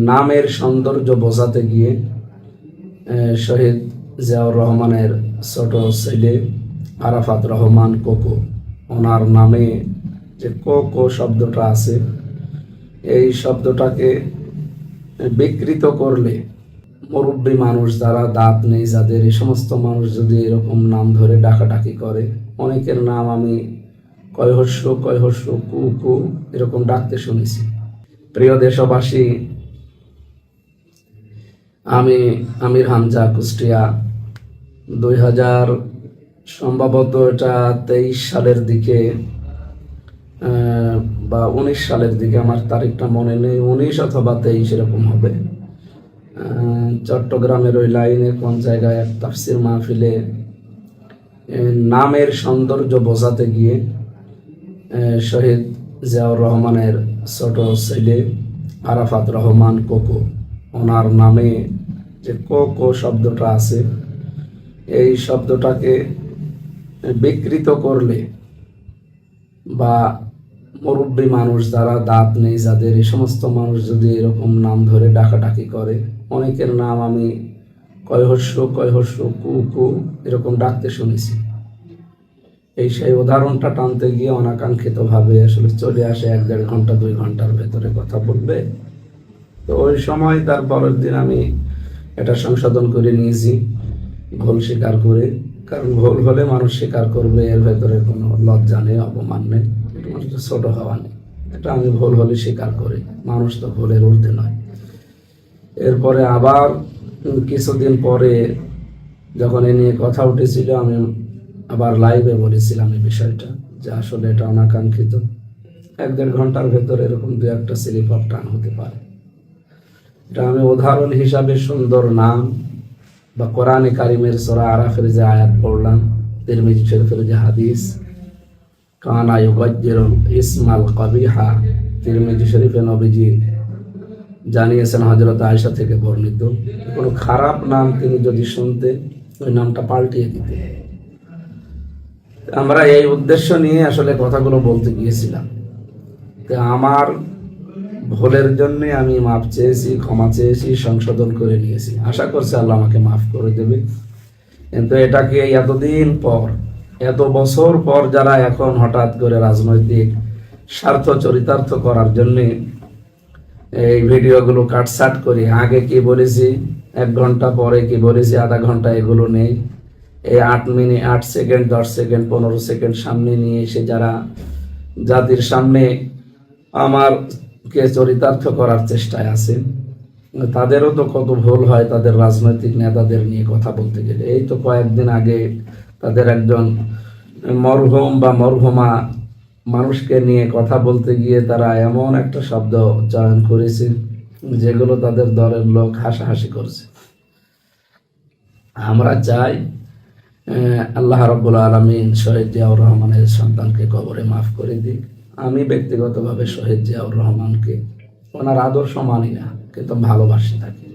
নামের সৌন্দর্য বোঝাতে গিয়ে শহীদ জিয়াউর রহমানের ছোট ছেলে আরাফাত রহমান কোকো, ওনার নামে যে কোকো শব্দটা আছে, এই শব্দটাকে বিকৃত করলে মুরব্বী মানুষ যারা দাঁত নেই যাদের, এই সমস্ত মানুষ যদি এরকম নাম ধরে ডাকাডাকি করে, অনেকের নাম আমি কয়হস্য কয়হস্য কু কু এরকম ডাকতে শুনেছি। প্রিয় দেশবাসী, আমি আমির হামজা, কুষ্টিয়া, 2000 সম্ভবত এটা 23 সালের দিকে বা 19 সালের দিকে, আমার তারিখটা মনে নেই, 19 অথবা 23 এরকম হবে। চট্টগ্রামের ওই লাইনে কোন জায়গায় এক তাফসির মাহফিলে নামের সৌন্দর্য বোঝাতে গিয়ে শহীদ জিয়াউর রহমানের ছোট ছেলে আরাফাত রহমান কোকো, ওনার নামে যে কোকো শব্দটা আছে, এই শব্দটাকে বিকৃত করলে বা মুরব্বী মানুষ যারা দাঁত নেই যাদের, এই সমস্ত মানুষ যদি এরকম নাম ধরে ডাকাডাকি করে, অনেকের নাম আমি কয়হস্য কয়হস্য কু কু এরকম ডাকতে শুনেছি। এই সেই উদাহরণটা টানতে গিয়ে অনাকাঙ্ক্ষিতভাবে আসলে চলে আসে 1-1.5 ঘন্টা 2 ঘন্টার ভেতরে কথা বলবে। তো ওই সময় তার পরের দিন আমি এটা সংশোধন করে নিয়েছি, ভুল স্বীকার করে। কারণ ভুল হলে মানুষ স্বীকার করবে, এর ভেতরে কোনো লজ্জা নেই, অপমান নেই, মানুষটা ছোট হওয়া নেই। এটা আমি ভুল হলে স্বীকার করি, মানুষ তো ভুলের ঊর্ধ্বে নয়। এরপরে আবার কিছুদিন পরে যখন এ নিয়ে কথা উঠেছিল, আমি আবার লাইভে বলেছিলাম এই বিষয়টা, যে আসলে এটা অনাকাঙ্ক্ষিত। 1-1.5 ঘন্টার ভেতরে এরকম 2-1টা স্লিপ অফ টাং হতে পারে। এটা আমি উদাহরণ হিসাবে সুন্দর নাম বা কোরআনে কারিমের সূরা আরাফের যে আয়াত পড়লাম, তিরমিজি শরীফের যে হাদিস, কানা ইউগাজ্জিরুল ইসমাল কবিহা, তিরমিজি শরীফে নবীজি জানিয়েছেন হযরত আয়েশা থেকে বর্ণিত, কোনো খারাপ নাম তিনি যদি শুনতেন ওই নামটা পাল্টিয়ে দিতেন। আমরা এই উদ্দেশ্য নিয়ে আসলে কথাগুলো বলতে গিয়েছিলাম। আমার ভুলের জন্য আমি মাফ চেয়েছি, ক্ষমা চেয়েছি, সংশোধন করে নিয়েছি। আশা করছি আল্লাহ আমাকে মাফ করে দেবে। কিন্তু এটাকে এতদিন পর, এত বছর পর যারা এখন হঠাৎ করে রাজনৈতিক স্বার্থ চরিতার্থ করার জন্য এই ভিডিওগুলো কাটছাট করে, আগে কি বলেছি 1 ঘন্টা, পরে কি বলেছি আধা ঘন্টা, এগুলো নেই। এই 8 মিনিট 8 সেকেন্ড 10 সেকেন্ড 15 সেকেন্ড সামনে নিয়ে এসে যারা জাতির সামনে আমারকে চরিতার্থ করার চেষ্টায় আছে, তাদেরও তো কত ভুল হয় তাদের রাজনৈতিক নেতাদের নিয়ে কথা বলতে গেলে। এই তো কয়েকদিন আগে তাদের একজন মরহুম বা মরহুমা মানুষকে নিয়ে কথা বলতে গিয়ে তারা এমন একটা শব্দ চয়ন করেছে যেগুলো তাদের দলের লোক হাসাহাসি করছে। আমরা চাই আল্লাহ রাব্বুল আলামিন শহীদ জিয়াউর রহমানের সন্তানকে কবরে মাফ করে দিক। আমি ব্যক্তিগতভাবে শহীদ জিয়াউর রহমানকে ওনার আদর্শ মানি না, কিন্তু ভালোবাসি থাকি।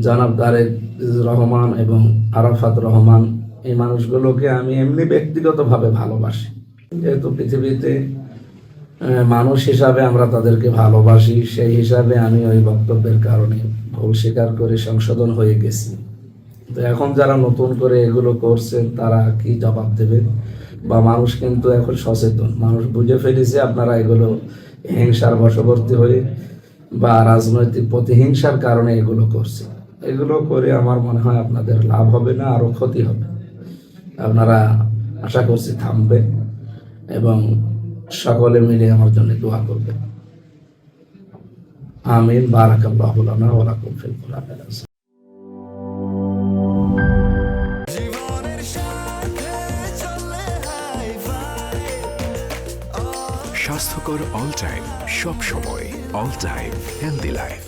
জনাব তারেক রহমান এবং আরাফাত রহমান, এই মানুষগুলোকে আমি এমনি ব্যক্তিগতভাবে ভালোবাসি। যেহেতু পৃথিবীতে মানুষ হিসাবে আমরা তাদেরকে ভালোবাসি, সেই হিসাবে আমি ওই বক্তব্যের কারণে ভুল স্বীকার করে সংশোধন হয়ে গেছি। তো এখন যারা নতুন করে এগুলো করছেন তারা কি জবাব দেবে? বা মানুষ কিন্তু এখন সচেতন, মানুষ বুঝে ফেলেছে আপনারা এগুলো হিংসার বশবর্তী হয়ে বা রাজনৈতিক প্রতিহিংসার কারণে এগুলো করছে। এগুলো করে আমার মনে হয় আপনাদের লাভ হবে না, আরো ক্ষতি হবে। আপনারা আশা করছি থামবে এবং সকলে মিলে আমার জন্য দোয়া করবেন। আমিন। বারাকাল্লাহু লানা ওয়া লাকুম ফিল কোরআনিল আযীম। স্বাস্থ্যকর অল টাইম, সব সময় অল টাইম হেলদি লাইফ।